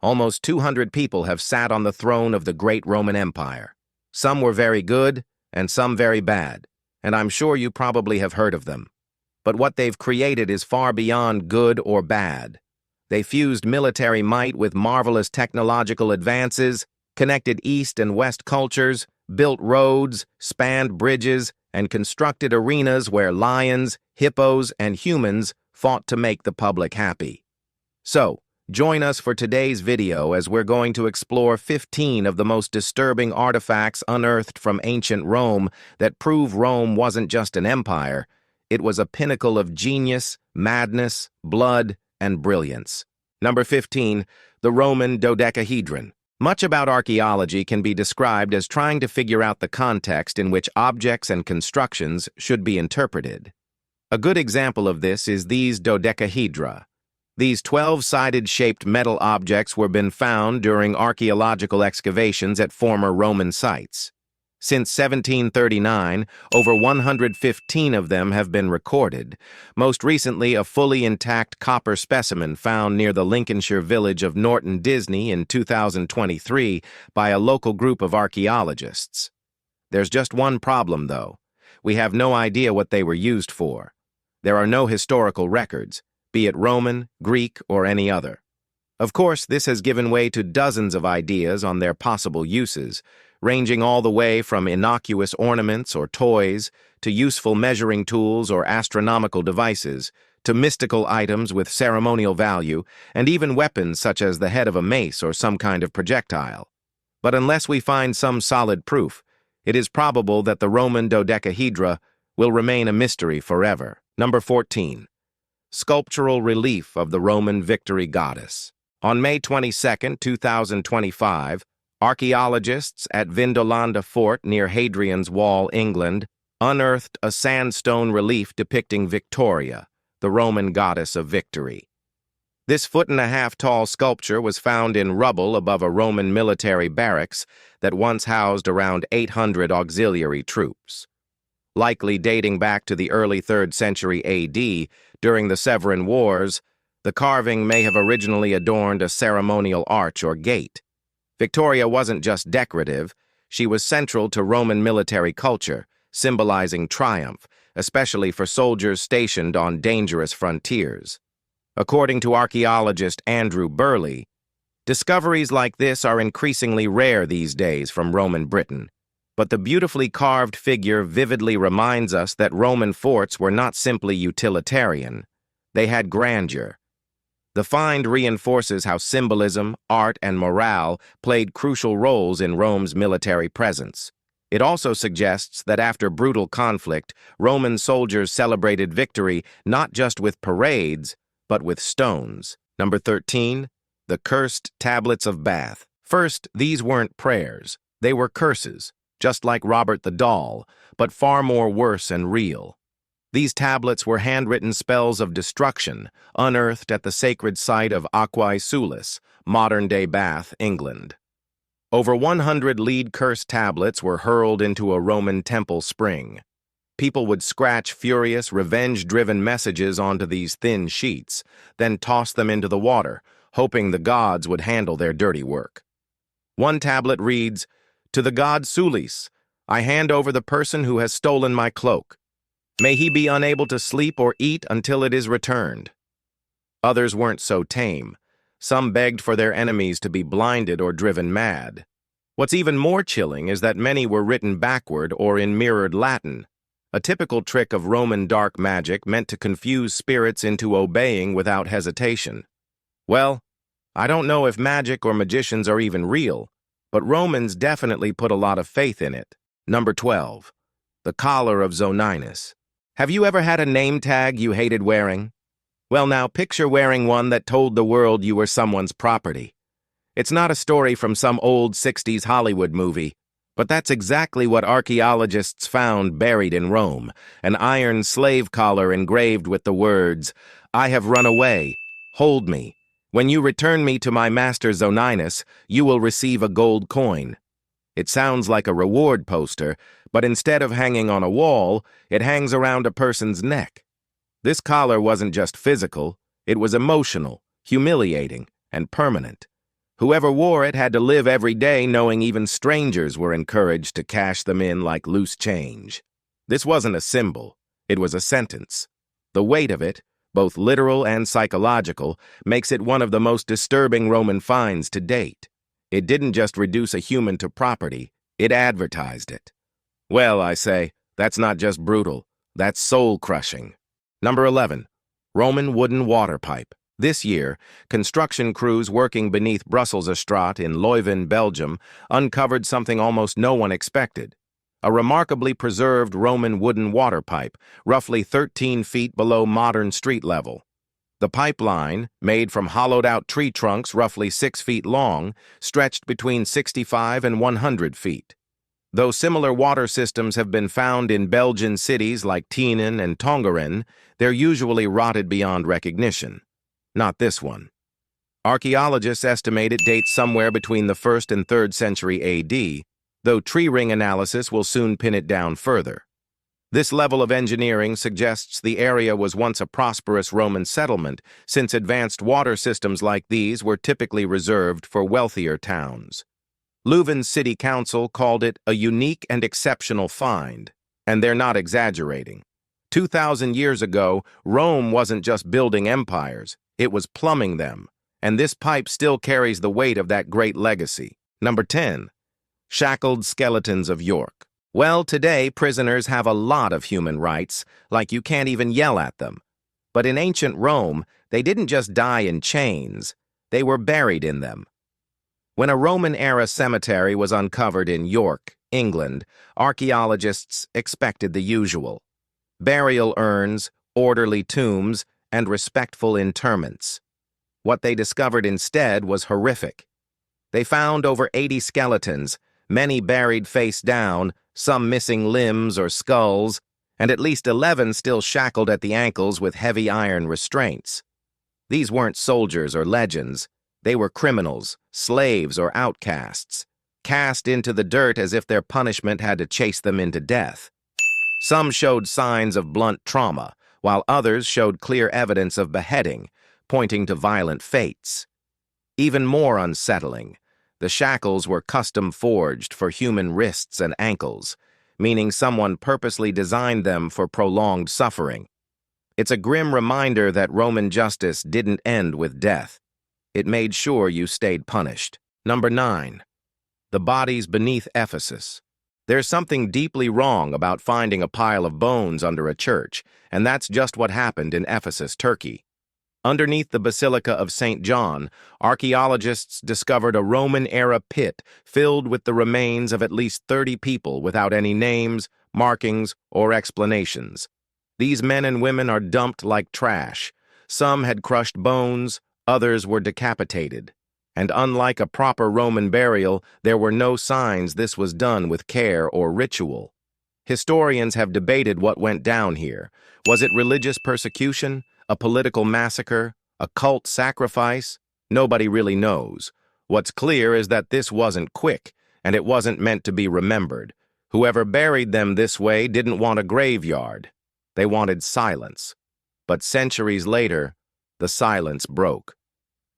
Almost 200 people have sat on the throne of the great Roman Empire. Some were very good, and some very bad, and I'm sure you probably have heard of them. But what they've created is far beyond good or bad. They fused military might with marvelous technological advances, connected East and West cultures, built roads, spanned bridges, and constructed arenas where lions, hippos, and humans fought to make the public happy. So, join us for today's video as we're going to explore 15 of the most disturbing artifacts unearthed from ancient Rome that prove Rome wasn't just an empire, it was a pinnacle of genius, madness, blood, and brilliance. Number 15, the Roman dodecahedron. Much about archaeology can be described as trying to figure out the context in which objects and constructions should be interpreted. A good example of this is these dodecahedra. These 12-sided shaped metal objects were been found during archaeological excavations at former Roman sites. Since 1739, over 115 of them have been recorded, most recently a fully intact copper specimen found near the Lincolnshire village of Norton Disney in 2023 by a local group of archaeologists. There's just one problem, though. We have no idea what they were used for. There are no historical records, be it Roman, Greek, or any other. Of course, this has given way to dozens of ideas on their possible uses, ranging all the way from innocuous ornaments or toys, to useful measuring tools or astronomical devices, to mystical items with ceremonial value, and even weapons such as the head of a mace or some kind of projectile. But unless we find some solid proof, it is probable that the Roman dodecahedra will remain a mystery forever. Number 14. Sculptural relief of the Roman victory goddess. On May 22, 2025, archaeologists at Vindolanda Fort near Hadrian's Wall, England, unearthed a sandstone relief depicting Victoria, the Roman goddess of victory. This 1.5 foot tall sculpture was found in rubble above a Roman military barracks that once housed around 800 auxiliary troops. Likely dating back to the early 3rd century AD, during the Severan Wars, the carving may have originally adorned a ceremonial arch or gate. Victoria wasn't just decorative, she was central to Roman military culture, symbolizing triumph, especially for soldiers stationed on dangerous frontiers. According to archaeologist Andrew Burley, discoveries like this are increasingly rare these days from Roman Britain, but the beautifully carved figure vividly reminds us that Roman forts were not simply utilitarian. They had grandeur. The find reinforces how symbolism, art, and morale played crucial roles in Rome's military presence. It also suggests that after brutal conflict, Roman soldiers celebrated victory not just with parades, but with stones. Number 13, the cursed tablets of Bath. First, these weren't prayers. They were curses, just like Robert the Doll, but far more worse and real. These tablets were handwritten spells of destruction, unearthed at the sacred site of Aquae Sulis, modern-day Bath, England. Over 100 lead-cursed tablets were hurled into a Roman temple spring. People would scratch furious, revenge-driven messages onto these thin sheets, then toss them into the water, hoping the gods would handle their dirty work. One tablet reads, "To the god Sulis, I hand over the person who has stolen my cloak. May he be unable to sleep or eat until it is returned." Others weren't so tame. Some begged for their enemies to be blinded or driven mad. What's even more chilling is that many were written backward or in mirrored Latin, a typical trick of Roman dark magic meant to confuse spirits into obeying without hesitation. Well, I don't know if magic or magicians are even real, but Romans definitely put a lot of faith in it. Number 12. The collar of Zoninus. Have you ever had a name tag you hated wearing? Well, now picture wearing one that told the world you were someone's property. It's not a story from some old 60s Hollywood movie, but that's exactly what archaeologists found buried in Rome, an iron slave collar engraved with the words, "I have run away, hold me. When you return me to my master Zoninus, you will receive a gold coin." It sounds like a reward poster, but instead of hanging on a wall, it hangs around a person's neck. This collar wasn't just physical, it was emotional, humiliating, and permanent. Whoever wore it had to live every day knowing even strangers were encouraged to cash them in like loose change. This wasn't a symbol, it was a sentence. The weight of it, both literal and psychological, makes it one of the most disturbing Roman finds to date. It didn't just reduce a human to property, it advertised it. Well, I say, that's not just brutal, that's soul-crushing. Number 11. Roman wooden water pipe. This year, construction crews working beneath Brussels-Straat in Leuven, Belgium, uncovered something almost no one expected. A remarkably preserved Roman wooden water pipe, roughly 13 feet below modern street level. The pipeline, made from hollowed-out tree trunks roughly 6 feet long, stretched between 65 and 100 feet. Though similar water systems have been found in Belgian cities like Tienen and Tongeren, they're usually rotted beyond recognition. Not this one. Archaeologists estimate it dates somewhere between the 1st and 3rd century AD, though tree ring analysis will soon pin it down further. This level of engineering suggests the area was once a prosperous Roman settlement, since advanced water systems like these were typically reserved for wealthier towns. Leuven's city council called it a unique and exceptional find, and they're not exaggerating. 2,000 years ago, Rome wasn't just building empires, it was plumbing them, and this pipe still carries the weight of that great legacy. Number 10. Shackled skeletons of York. Well, today prisoners have a lot of human rights, like you can't even yell at them. But in ancient Rome, they didn't just die in chains, they were buried in them. When a Roman-era cemetery was uncovered in York, England, archaeologists expected the usual. Burial urns, orderly tombs, and respectful interments. What they discovered instead was horrific. They found over 80 skeletons, many buried face down, some missing limbs or skulls, and at least 11 still shackled at the ankles with heavy iron restraints. These weren't soldiers or legends. They were criminals, slaves, or outcasts, cast into the dirt as if their punishment had to chase them into death. Some showed signs of blunt trauma, while others showed clear evidence of beheading, pointing to violent fates. Even more unsettling, the shackles were custom forged for human wrists and ankles, meaning someone purposely designed them for prolonged suffering. It's a grim reminder that Roman justice didn't end with death. It made sure you stayed punished. Number 9. The bodies beneath Ephesus. There's something deeply wrong about finding a pile of bones under a church, and that's just what happened in Ephesus, Turkey. Underneath the Basilica of St. John, archaeologists discovered a Roman-era pit filled with the remains of at least 30 people without any names, markings, or explanations. These men and women are dumped like trash. Some had crushed bones, others were decapitated. And unlike a proper Roman burial, there were no signs this was done with care or ritual. Historians have debated what went down here. Was it religious persecution, a political massacre, a cult sacrifice? Nobody really knows. What's clear is that this wasn't quick, and it wasn't meant to be remembered. Whoever buried them this way didn't want a graveyard. They wanted silence. But centuries later, the silence broke.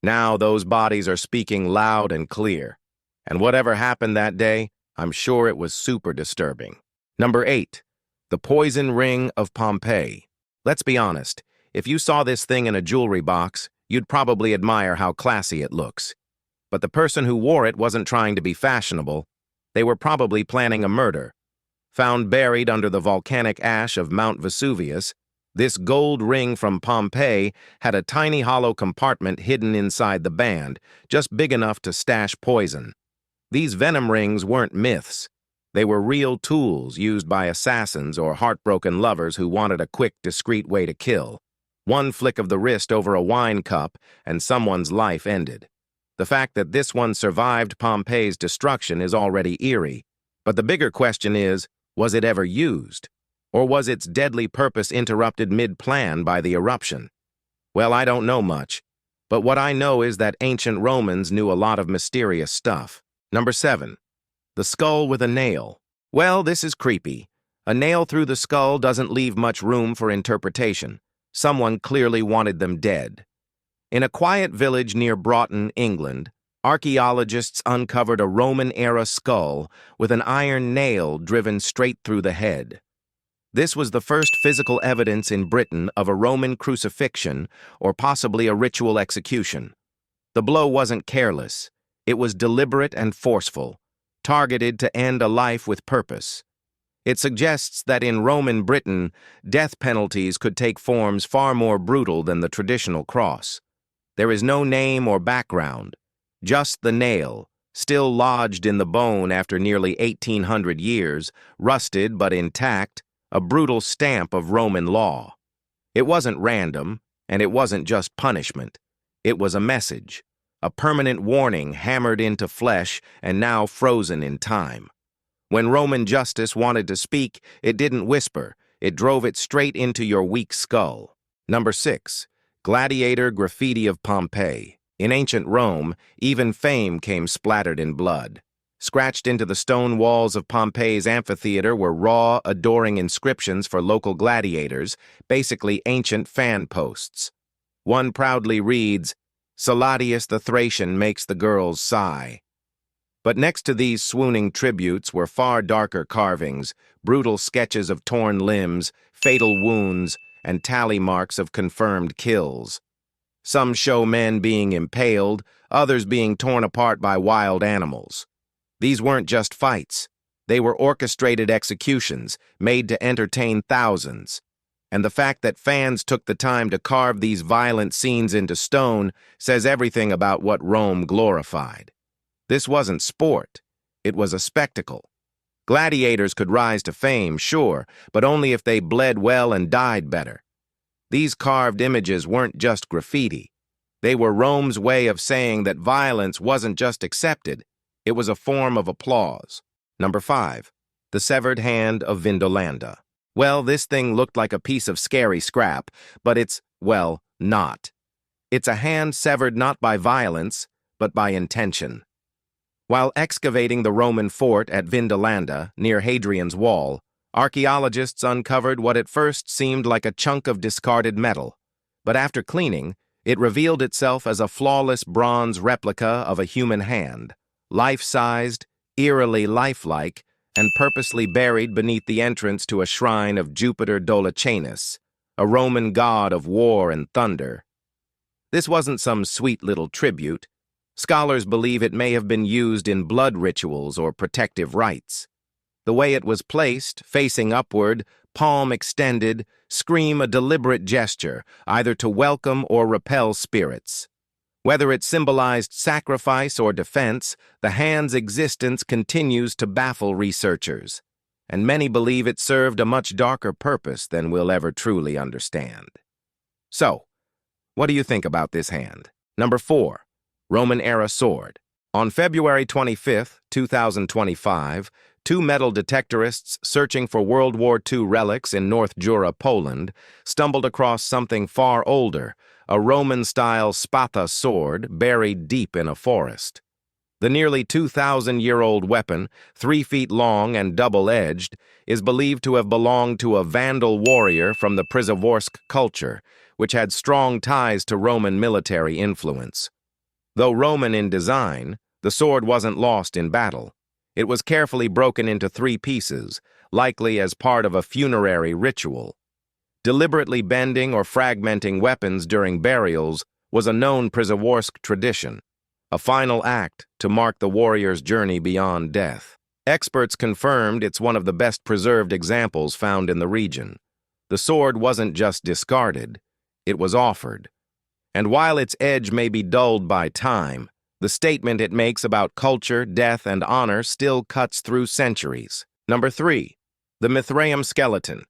Now those bodies are speaking loud and clear. And whatever happened that day, I'm sure it was super disturbing. Number 8. The poison ring of Pompeii. Let's be honest, if you saw this thing in a jewelry box, you'd probably admire how classy it looks. But the person who wore it wasn't trying to be fashionable. They were probably planning a murder. Found buried under the volcanic ash of Mount Vesuvius, this gold ring from Pompeii had a tiny hollow compartment hidden inside the band, just big enough to stash poison. These venom rings weren't myths. They were real tools used by assassins or heartbroken lovers who wanted a quick, discreet way to kill. One flick of the wrist over a wine cup, and someone's life ended. The fact that this one survived Pompeii's destruction is already eerie. But the bigger question is, was it ever used? Or was its deadly purpose interrupted mid-plan by the eruption? Well, I don't know much, but what I know is that ancient Romans knew a lot of mysterious stuff. Number 7. The skull with a nail. Well, this is creepy. A nail through the skull doesn't leave much room for interpretation. Someone clearly wanted them dead. In a quiet village near Broughton, England, archaeologists uncovered a Roman-era skull with an iron nail driven straight through the head. This was the first physical evidence in Britain of a Roman crucifixion or possibly a ritual execution. The blow wasn't careless. It was deliberate and forceful, targeted to end a life with purpose. It suggests that in Roman Britain, death penalties could take forms far more brutal than the traditional cross. There is no name or background, just the nail, still lodged in the bone after nearly 1,800 years, rusted but intact, a brutal stamp of Roman law. It wasn't random, and it wasn't just punishment. It was a message, a permanent warning hammered into flesh and now frozen in time. When Roman justice wanted to speak, it didn't whisper. It drove it straight into your weak skull. Number 6. Gladiator graffiti of Pompeii. In ancient Rome, even fame came splattered in blood. Scratched into the stone walls of Pompeii's amphitheater were raw, adoring inscriptions for local gladiators, basically ancient fan posts. One proudly reads, "Salatius the Thracian makes the girls sigh." But next to these swooning tributes were far darker carvings, brutal sketches of torn limbs, fatal wounds, and tally marks of confirmed kills. Some show men being impaled, others being torn apart by wild animals. These weren't just fights. They were orchestrated executions, made to entertain thousands. And the fact that fans took the time to carve these violent scenes into stone says everything about what Rome glorified. This wasn't sport. It was a spectacle. Gladiators could rise to fame, sure, but only if they bled well and died better. These carved images weren't just graffiti. They were Rome's way of saying that violence wasn't just accepted, it was a form of applause. Number 5. The severed hand of Vindolanda. Well, this thing looked like a piece of scary scrap, but it's, well, not. It's a hand severed not by violence, but by intention. While excavating the Roman fort at Vindolanda, near Hadrian's Wall, archaeologists uncovered what at first seemed like a chunk of discarded metal. But after cleaning, it revealed itself as a flawless bronze replica of a human hand, life-sized, eerily lifelike, and purposely buried beneath the entrance to a shrine of Jupiter Dolicanus, a Roman god of war and thunder. This wasn't some sweet little tribute. Scholars believe it may have been used in blood rituals or protective rites. The way it was placed, facing upward, palm extended, scream a deliberate gesture, either to welcome or repel spirits. Whether it symbolized sacrifice or defense, the hand's existence continues to baffle researchers, and many believe it served a much darker purpose than we'll ever truly understand. So, what do you think about this hand? Number 4. Roman-era sword. On February 25, 2025, two metal detectorists searching for World War II relics in North Jura, Poland, stumbled across something far older, a Roman-style spatha sword buried deep in a forest. The nearly 2,000-year-old weapon, 3 feet long and double-edged, is believed to have belonged to a Vandal warrior from the Przeworsk culture, which had strong ties to Roman military influence. Though Roman in design, the sword wasn't lost in battle. It was carefully broken into 3 pieces, likely as part of a funerary ritual. Deliberately bending or fragmenting weapons during burials was a known Przeworsk tradition, a final act to mark the warrior's journey beyond death. Experts confirmed it's one of the best preserved examples found in the region. The sword wasn't just discarded, it was offered. And while its edge may be dulled by time, the statement it makes about culture, death, and honor still cuts through centuries. Number 3. The Mithraeum skeleton.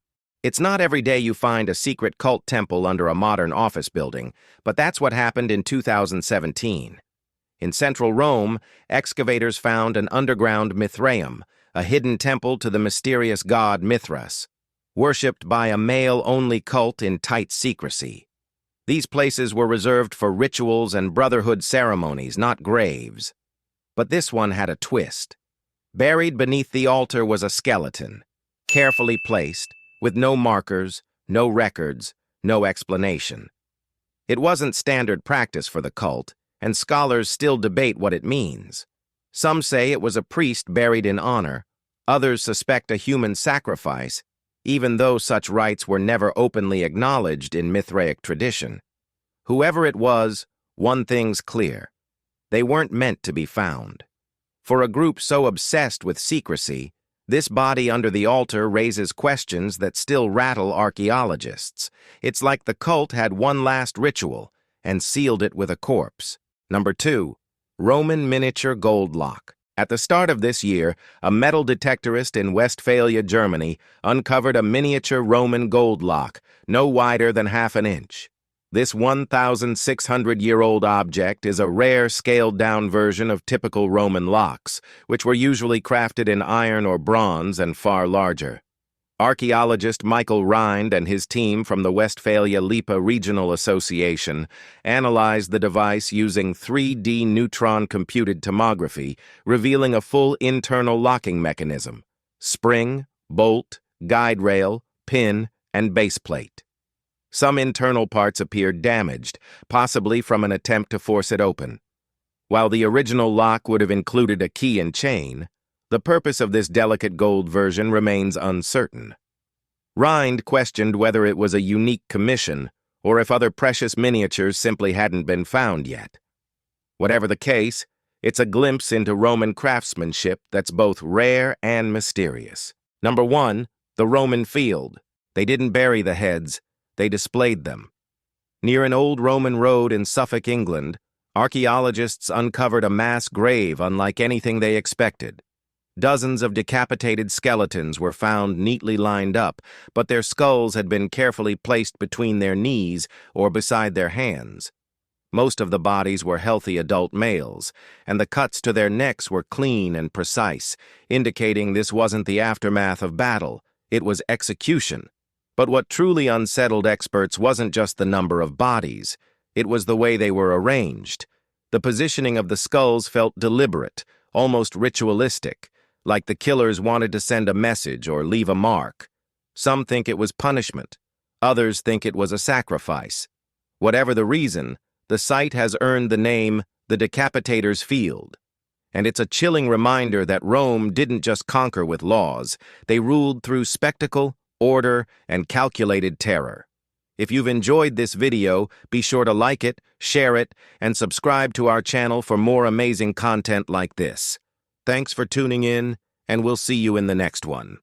It's not every day you find a secret cult temple under a modern office building, but that's what happened in 2017. In central Rome, excavators found an underground Mithraeum, a hidden temple to the mysterious god Mithras, worshipped by a male-only cult in tight secrecy. These places were reserved for rituals and brotherhood ceremonies, not graves. But this one had a twist. Buried beneath the altar was a skeleton, carefully placed, with no markers, no records, no explanation. It wasn't standard practice for the cult, and scholars still debate what it means. Some say it was a priest buried in honor. Others suspect a human sacrifice, even though such rites were never openly acknowledged in Mithraic tradition. Whoever it was, one thing's clear: they weren't meant to be found. For a group so obsessed with secrecy, this body under the altar raises questions that still rattle archaeologists. It's like the cult had one last ritual and sealed it with a corpse. Number 2. Roman miniature gold lock. At the start of this year, a metal detectorist in Westphalia, Germany, uncovered a miniature Roman gold lock, no wider than half an inch. This 1,600-year-old object is a rare scaled-down version of typical Roman locks, which were usually crafted in iron or bronze and far larger. Archaeologist Michael Rind and his team from the Westphalia Lipa Regional Association analyzed the device using 3D neutron-computed tomography, revealing a full internal locking mechanism: spring, bolt, guide rail, pin, and base plate. Some internal parts appeared damaged, possibly from an attempt to force it open. While the original lock would have included a key and chain, the purpose of this delicate gold version remains uncertain. Rind questioned whether it was a unique commission or if other precious miniatures simply hadn't been found yet. Whatever the case, it's a glimpse into Roman craftsmanship that's both rare and mysterious. Number 1. The Roman field. They didn't bury the heads, they displayed them. Near an old Roman road in Suffolk, England, archaeologists uncovered a mass grave unlike anything they expected. Dozens of decapitated skeletons were found neatly lined up, but their skulls had been carefully placed between their knees or beside their hands. Most of the bodies were healthy adult males, and the cuts to their necks were clean and precise, indicating this wasn't the aftermath of battle, it was execution. But what truly unsettled experts wasn't just the number of bodies, it was the way they were arranged. The positioning of the skulls felt deliberate, almost ritualistic, like the killers wanted to send a message or leave a mark. Some think it was punishment, others think it was a sacrifice. Whatever the reason, the site has earned the name the Decapitator's Field. And it's a chilling reminder that Rome didn't just conquer with laws, they ruled through spectacle, order, and calculated terror. If you've enjoyed this video, be sure to like it, share it, and subscribe to our channel for more amazing content like this. Thanks for tuning in, and we'll see you in the next one.